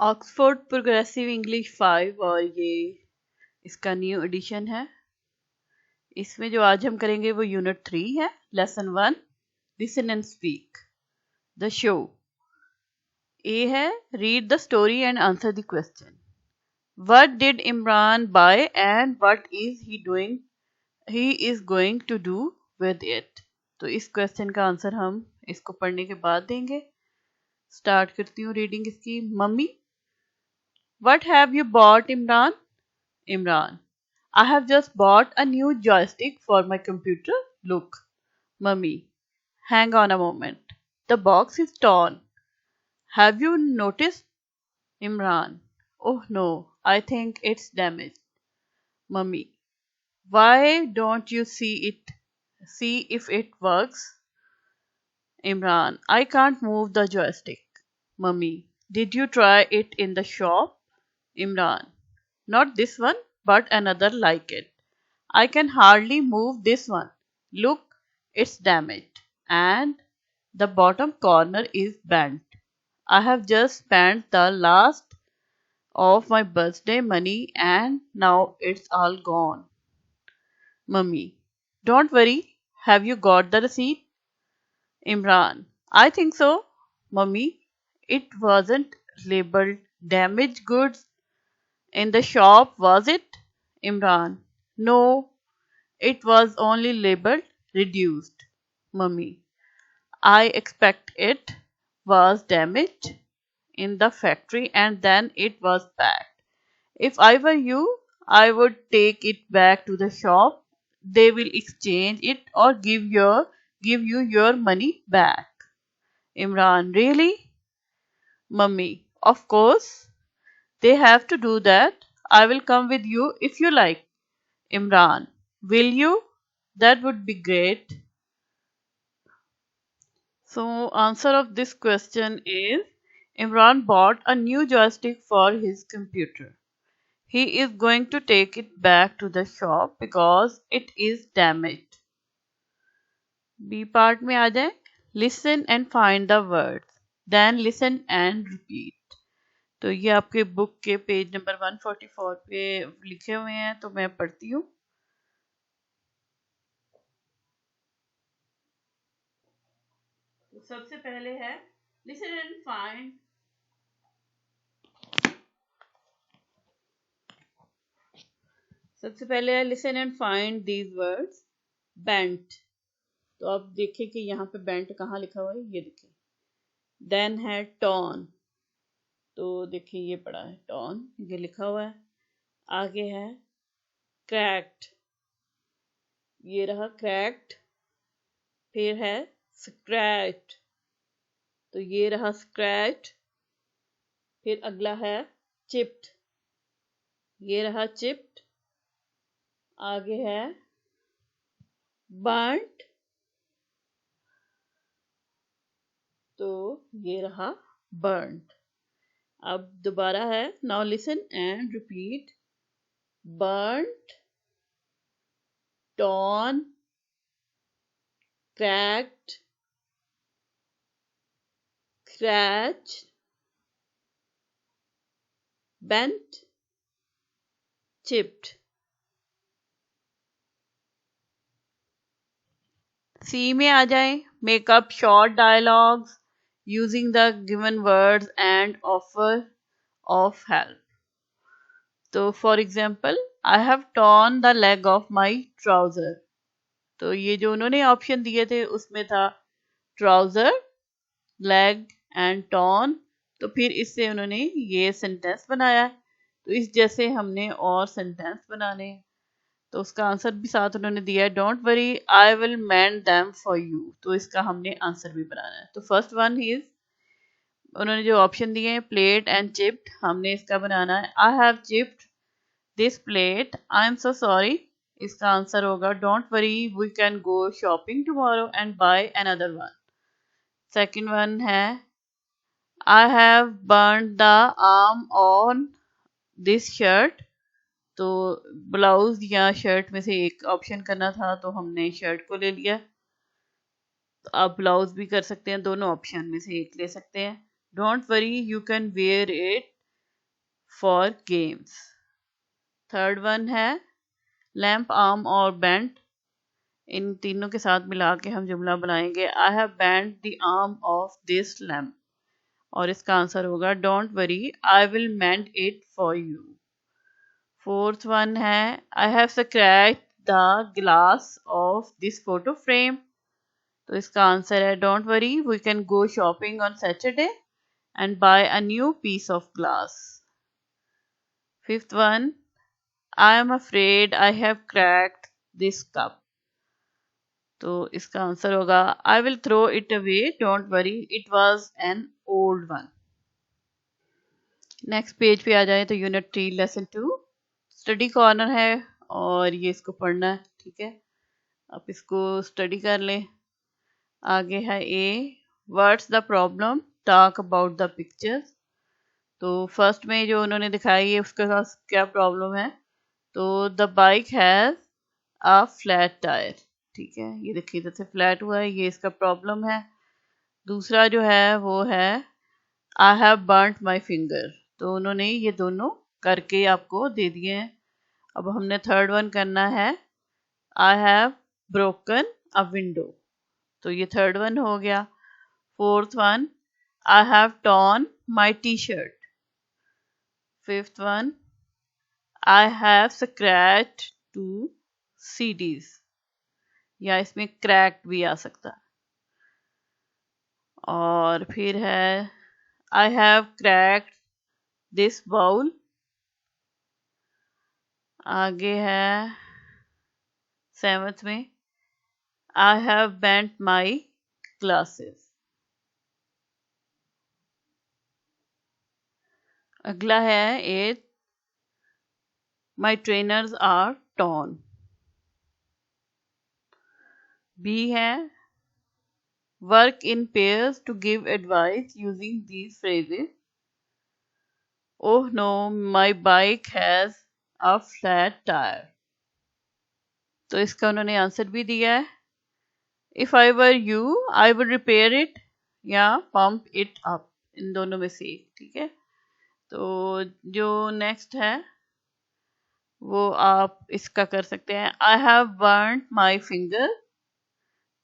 Oxford progressive English 5 और ये इसका न्यू एडिशन है। इसमें जो आज हम करेंगे वो यूनिट 3 है, lesson 1 listen and speak. The show a है read the story and answer the question. What did Imran buy and what is he is going to do with it. तो इस क्वेश्चन का आंसर हम इसको पढ़ने के बाद देंगे। स्टार्ट करती हूँ रीडिंग इसकी। Mummy, what have you bought Imran? Imran, I have just bought a new joystick for my computer. Look. Mummy, hang on a moment. The box is torn. Have you noticed? Imran, oh no, I think it's damaged. Mummy, why don't you see if it works? Imran, I can't move the joystick. Mummy, did you try it in the shop? Imran, not this one, but another like it. I can hardly move this one. Look, it's damaged. And the bottom corner is bent. I have just spent the last of my birthday money and now it's all gone. Mummy, don't worry. Have you got the receipt? Imran, I think so. Mummy, it wasn't labeled damaged goods in the shop, was it? Imran, no, it was only labeled reduced. Mummy, I expect it was damaged in the factory and then it was packed. If I were you, I would take it back to the shop. They will exchange it or give you your money back. Imran, really? Mummy, of course. They have to do that. I will come with you if you like. Imran, will you? That would be great. So, answer of this question is Imran bought a new joystick for his computer. He is going to take it back to the shop because it is damaged. B part में आ जाए. Listen and find the words. Then listen and repeat. तो ये आपके book के page number 144 पे लिखे हुए हैं, तो मैं पढ़ती हूँ. सबसे पहले है listen and find. सबसे पहले है listen and find these words. Bent. तो आप देखिए कि यहाँ पे bent कहाँ लिखा हुआ है, ये देखिए. Then है torn. तो देखिए ये पड़ा है torn, ये लिखा हुआ है. आगे है cracked. ये रहा cracked. फिर है scratched. तो ये रहा scratched. फिर अगला है chipped. ये रहा chipped. आगे है burnt. तो ये रहा burnt. अब दोबारा है now listen and repeat. Burnt, torn, cracked, scratched, bent, chipped. सी में आ जाए. Make up short dialogues using the given words and offer of help. तो for example I have torn the leg of my trouser. तो ये जो उन्होंने option दिए थे उसमें था ट्राउजर, लेग एंड टॉर्न. तो फिर इससे उन्होंने ये सेंटेंस बनाया. तो इस जैसे हमने और सेंटेंस बनाने हैं. तो उसका आंसर भी साथ उन्होंने दिया है. Don't worry, I will mend them for you. तो इसका हमने आंसर भी बनाना है. तो फर्स्ट वन इज, उन्होंने जो ऑप्शन दिए हैं प्लेट एंड चिप्ड, हमने इसका बनाना है. I have chipped this plate, I am so sorry. इसका आंसर होगा don't worry, we can go shopping tomorrow and buy another one. Second one है I have burn the arm on this shirt. तो blouse या shirt में से एक option करना था, तो हमने शर्ट को ले लिया. तो आप ब्लाउज भी कर सकते हैं, दोनों ऑप्शन में से एक ले सकते हैं. Don't worry, you can wear it for games. Third one है लैम्प, आर्म और बेंट। इन तीनों के साथ मिला के हम जुमला बनाएंगे I have bent the arm of this lamp, और इसका आंसर होगा don't worry I will mend it for you. Fourth one है I have scratched the glass of this photo frame, तो इसका आंसर है don't worry we can go shopping on Saturday and buy a new piece of glass. Fifth one I am afraid I have cracked this cup, तो इसका answer होगा I will throw it away don't worry it was an old one. Next page पे आ जाए तो unit 3 lesson 2 study corner है, और ये इसको पढ़ना है, ठीक है। आप इसको स्टडी कर लें। आगे है A what's the problem talk about the pictures, तो फर्स्ट में जो उन्होंने दिखाई है उसके साथ क्या प्रॉब्लम है, तो the bike has a flat tyre, ठीक है, ये देखिए जैसे फ्लैट हुआ है, ये इसका प्रॉब्लम है। दूसरा जो है वो है I have burnt my finger, तो उन्होंने ये दोनों करके आपको दे दिए हैं। अब हमने थर्ड वन करना है I have broken a window, तो ये थर्ड वन हो गया। Fourth one I have torn my T shirt. Fifth one I have scratch two CDs, या इसमें क्रैक्ड भी आ सकता है। और फिर है I have cracked this bowl. आगे है सेवंथ में I have bent my glasses. अगला है eight my trainers are torn. B है work in pairs to give advice using these phrases. Oh no my bike has a flat tyre, तो इसका उन्होंने answer भी दिया है if I were you I would repair it या pump it up, इन दोनों में से एक, ठीक है। तो जो नेक्स्ट है वो आप इसका कर सकते हैं I have burned my finger,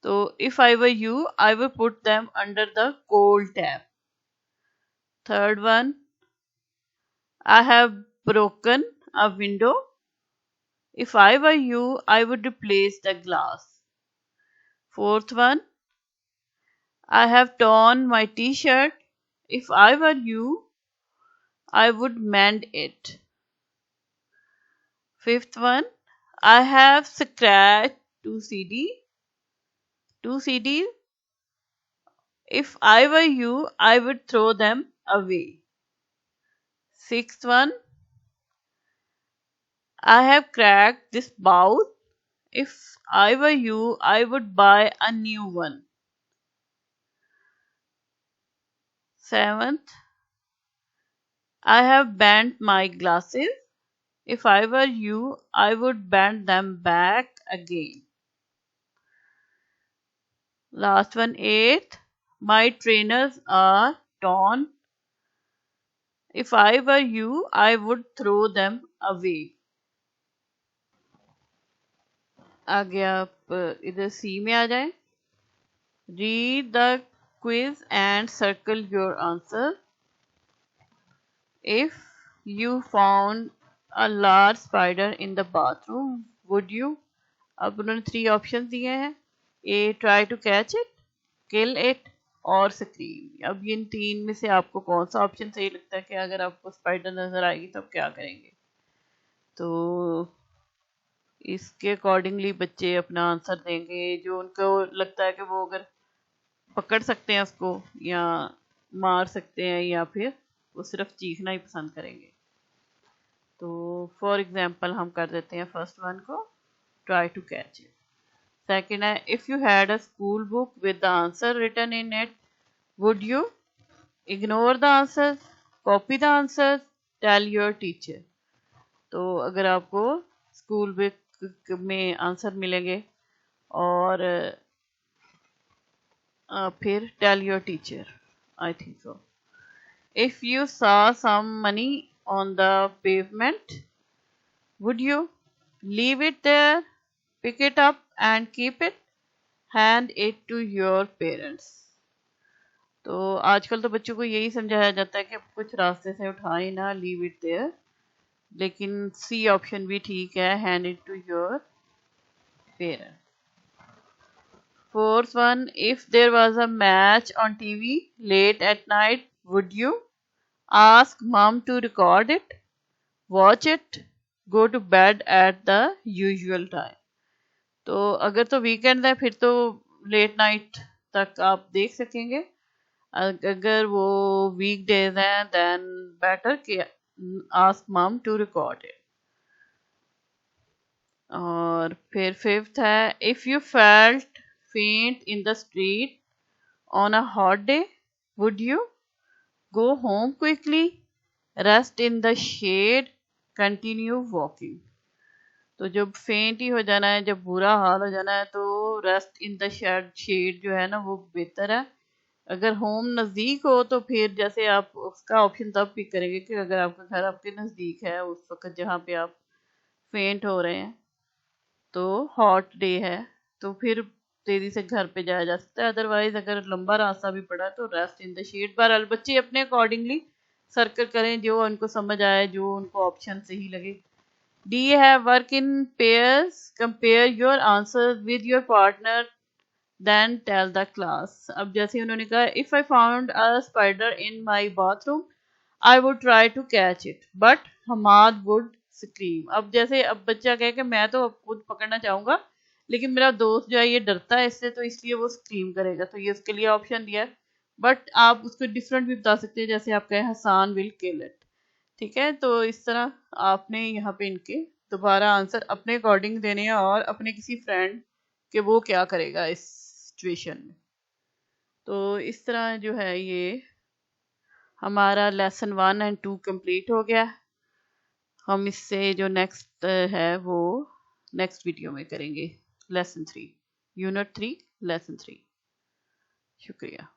तो if I were you I would put them under the cold tap. Third one I have broken a window, if I were you I would replace the glass. Fourth one I have torn my t-shirt. If I were you, I would mend it. Fifth one, I have scratched two CDs. If I were you, I would throw them away. Sixth one, I have cracked this bowl. If I were you, I would buy a new one. Seventh, I have bent my glasses. If I were you, I would bend them back again. Last one, eighth. My trainers are torn. If I were you, I would throw them away. आगे आप इधर सी में आ जाएं. Read the quiz and circle your answer. If you found a large spider in the bathroom, would you? अब उन्होंने 3 option दिए हैं. A. Try to catch it, kill it और स्क्रीम. अब इन 3 में से आपको कौन सा ऑप्शन सही लगता है कि अगर आपको स्पाइडर नजर आएगी तो आप क्या करेंगे? तो इसके अकॉर्डिंगली बच्चे अपना आंसर देंगे जो उनको लगता है कि वो अगर पकड़ सकते हैं उसको या मार सकते हैं या फिर वो सिर्फ चीखना ही पसंद करेंगे. तो फॉर एग्जाम्पल हम कर देते हैं फर्स्ट वन को try to catch it. Second है if you had a school book with the answer written in it would you ignore the answer, copy the answer, tell your teacher. तो अगर आपको school book में answer मिलेंगे और फिर tell your teacher, I think so. If you saw some money on the pavement, would you leave it there, pick it up and keep it, hand it to your parents? तो आजकल तो बच्चों को यही समझाया जाता है कि कुछ रास्ते से उठाए ना, लीव इट देयर, लेकिन सी ऑप्शन भी ठीक है, hand it to your parents. Fourth one, if there was a match on TV late at night, would you ask mom to record it, watch it, go to bed at the usual time? तो अगर तो weekend है फिर तो late night तक आप देख सकेंगे. अगर वो वीक डेज हैं देन बेटर कि आस्क मम टू रिकॉर्ड इट. और फिर फिफ्थ है, if you felt faint in the street on a hot day, would you go home quickly, rest in the shade, continue walking? तो जब फेंट ही हो जाना है, जब बुरा हाल हो जाना है, तो रेस्ट इन द शेड जो है ना वो बेहतर है. अगर होम नज़दीक हो तो फिर जैसे आप उसका ऑप्शन तब पिक करेंगे कि अगर आपका घर आपके नज़दीक है उस वक्त जहाँ पे आप फेंट हो रहे हैं, तो हॉट डे है तो फिर तेजी से घर पे जाया जा सकता है. अदरवाइज अगर लंबा रास्ता भी पड़ा तो रेस्ट इन द शेड. बहरहाल बच्चे अपने अकॉर्डिंगली सर्कल करें जो उनको समझ आए, जो उनको ऑप्शन सही लगे. डी है, work in pairs, compare your answer with your partner, then tell the class. अब जैसे उन्होंने कहा, if I found a spider in my bathroom I would try to catch it but Hamad would scream. अब जैसे अब बच्चा कहे कि मैं तो खुद पकड़ना चाहूंगा लेकिन मेरा दोस्त जो है ये डरता है इससे, तो इसलिए वो स्क्रीम करेगा. तो ये उसके लिए ऑप्शन दिया है, बट आप उसको डिफरेंट भी बता सकते हैं, जैसे आप कहें हसान विल किल इट. ठीक है, तो इस तरह आपने यहाँ पे इनके दोबारा आंसर अपने अकॉर्डिंग देने हैं और अपने किसी फ्रेंड के वो क्या करेगा इस सिचुएशन में. तो इस तरह जो है ये हमारा लेसन 1 और 2 कंप्लीट हो गया. हम इससे जो नेक्स्ट है वो नेक्स्ट वीडियो में करेंगे. Lesson 3, unit 3, lesson 3. शुक्रिया.